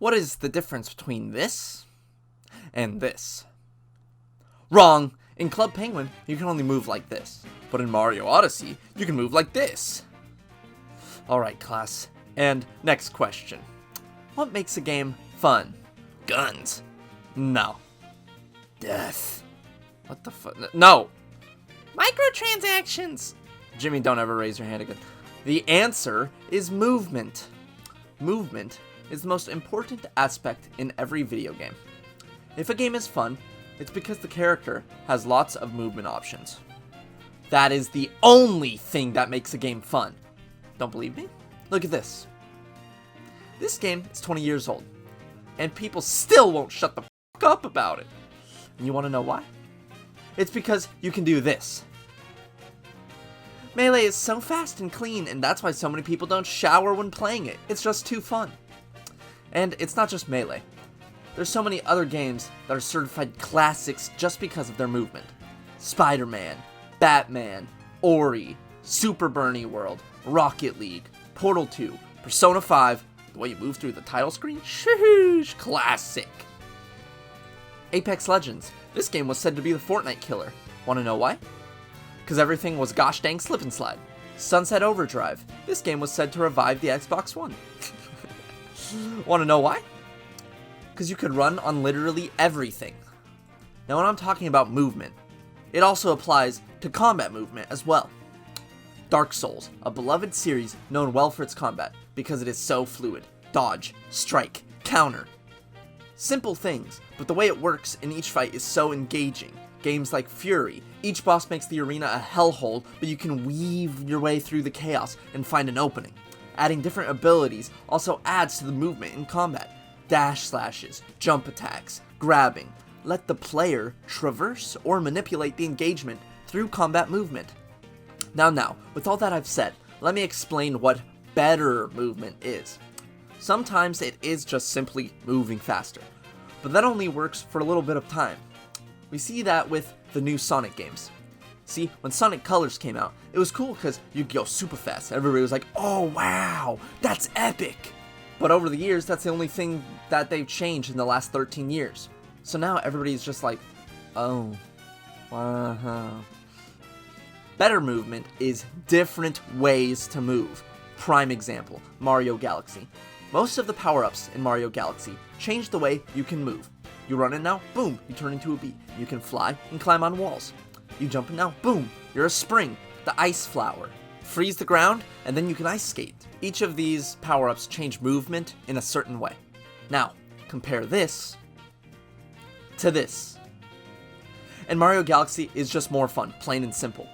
What is the difference between this and this? Wrong! In Club Penguin, you can only move like this. But in Mario Odyssey, you can move like this. Alright, class. And next question. What makes a game fun? Guns. No. Death. What the fuck? No! Microtransactions! Jimmy, don't ever raise your hand again. The answer is movement. Movement is the most important aspect in every video game. If a game is fun, it's because the character has lots of movement options. That is the only thing that makes a game fun. Don't believe me? Look at this. This game is 20 years old, and people still won't shut the fuck up about it. And you want to know why? It's because you can do this. Melee is so fast and clean, and that's why so many people don't shower when playing it. It's just too fun. And it's not just Melee. There's so many other games that are certified classics just because of their movement. Spider-Man, Batman, Ori, Super Bernie World, Rocket League, Portal 2, Persona 5, the way you move through the title screen, sheesh, classic. Apex Legends, this game was said to be the Fortnite killer. Wanna know why? Because everything was gosh dang slip and slide. Sunset Overdrive, this game was said to revive the Xbox One. Wanna know why? Because you could run on literally everything. Now when I'm talking about movement, it also applies to combat movement as well. Dark Souls, a beloved series known well for its combat because it is so fluid. Dodge, strike, counter. Simple things, but the way it works in each fight is so engaging. Games like Fury, each boss makes the arena a hellhole, but you can weave your way through the chaos and find an opening. Adding different abilities also adds to the movement in combat. Dash slashes, jump attacks, grabbing. Let the player traverse or manipulate the engagement through combat movement. Now, with all that I've said, let me explain what better movement is. Sometimes it is just simply moving faster, but that only works for a little bit of time. We see that with the new Sonic games. See, when Sonic Colors came out, it was cool because you could go super fast. Everybody was like, oh wow, that's epic! But over the years, that's the only thing that they've changed in the last 13 years. So now everybody's just like, oh, wow. Better movement is different ways to move. Prime example, Mario Galaxy. Most of the power-ups in Mario Galaxy change the way you can move. You run in now, boom, you turn into a bee. You can fly and climb on walls. You jump in now, boom, you're a spring, the ice flower. Freeze the ground, and then you can ice skate. Each of these power-ups change movement in a certain way. Now, compare this to this. And Mario Galaxy is just more fun, plain and simple.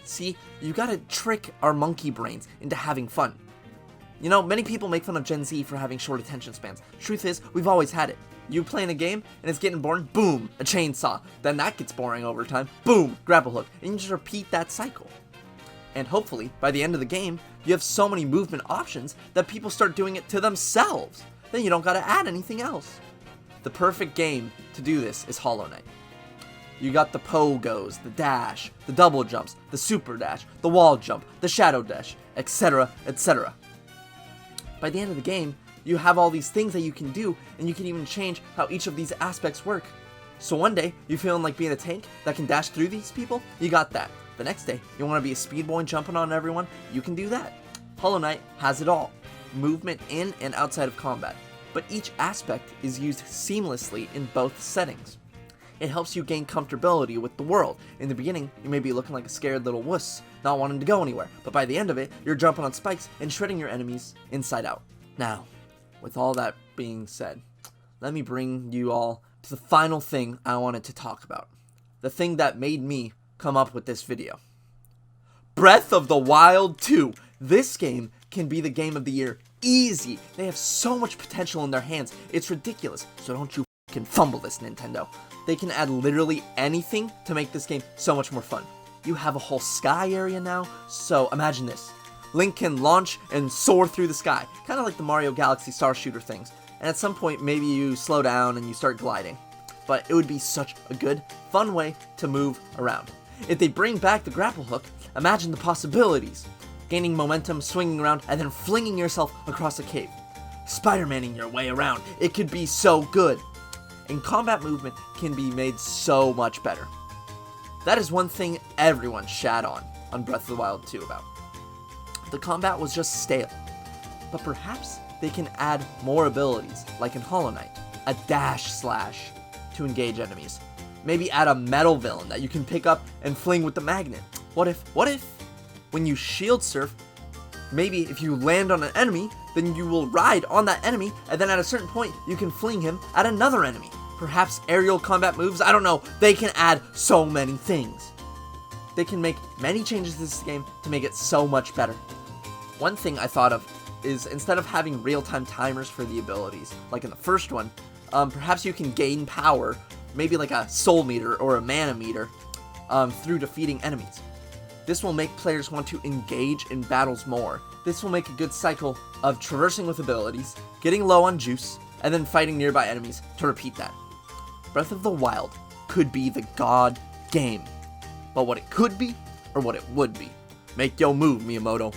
See, you gotta trick our monkey brains into having fun. You know, many people make fun of Gen Z for having short attention spans. Truth is, we've always had it. You playing a game, and it's getting boring, boom, a chainsaw. Then that gets boring over time, boom, grapple hook. And you just repeat that cycle. And hopefully, by the end of the game, you have so many movement options that people start doing it to themselves. Then you don't gotta add anything else. The perfect game to do this is Hollow Knight. You got the pogos, the dash, the double jumps, the super dash, the wall jump, the shadow dash, etc., etc. By the end of the game, you have all these things that you can do, and you can even change how each of these aspects work. So one day, you feeling like being a tank that can dash through these people? You got that. The next day, you want to be a speed boy and jumping on everyone? You can do that. Hollow Knight has it all. Movement in and outside of combat. But each aspect is used seamlessly in both settings. It helps you gain comfortability with the world. In the beginning, you may be looking like a scared little wuss, not wanting to go anywhere. But by the end of it, you're jumping on spikes and shredding your enemies inside out. Now, with all that being said, let me bring you all to the final thing I wanted to talk about. The thing that made me come up with this video. Breath of the Wild 2. This game can be the game of the year. Easy. They have so much potential in their hands. It's ridiculous. So don't you f***ing fumble this, Nintendo. They can add literally anything to make this game so much more fun. You have a whole sky area now. So imagine this. Link can launch and soar through the sky. Kind of like the Mario Galaxy Star Shooter things. And at some point, maybe you slow down and you start gliding. But it would be such a good, fun way to move around. If they bring back the grapple hook, imagine the possibilities. Gaining momentum, swinging around, and then flinging yourself across a cave. Spider-Maning your way around. It could be so good. And combat movement can be made so much better. That is one thing everyone shat on Breath of the Wild 2 about. The combat was just stale. But perhaps they can add more abilities, like in Hollow Knight, a dash slash to engage enemies. Maybe add a metal villain that you can pick up and fling with the magnet. What if, when you shield surf, maybe if you land on an enemy, then you will ride on that enemy, and then at a certain point, you can fling him at another enemy. Perhaps aerial combat moves, I don't know. They can add so many things. They can make many changes to this game to make it so much better. One thing I thought of is instead of having real-time timers for the abilities, like in the first one, perhaps you can gain power, maybe like a soul meter or a mana meter, through defeating enemies. This will make players want to engage in battles more. This will make a good cycle of traversing with abilities, getting low on juice, and then fighting nearby enemies to repeat that. Breath of the Wild could be the god game. But what it could be, or what it would be, make yo move, Miyamoto.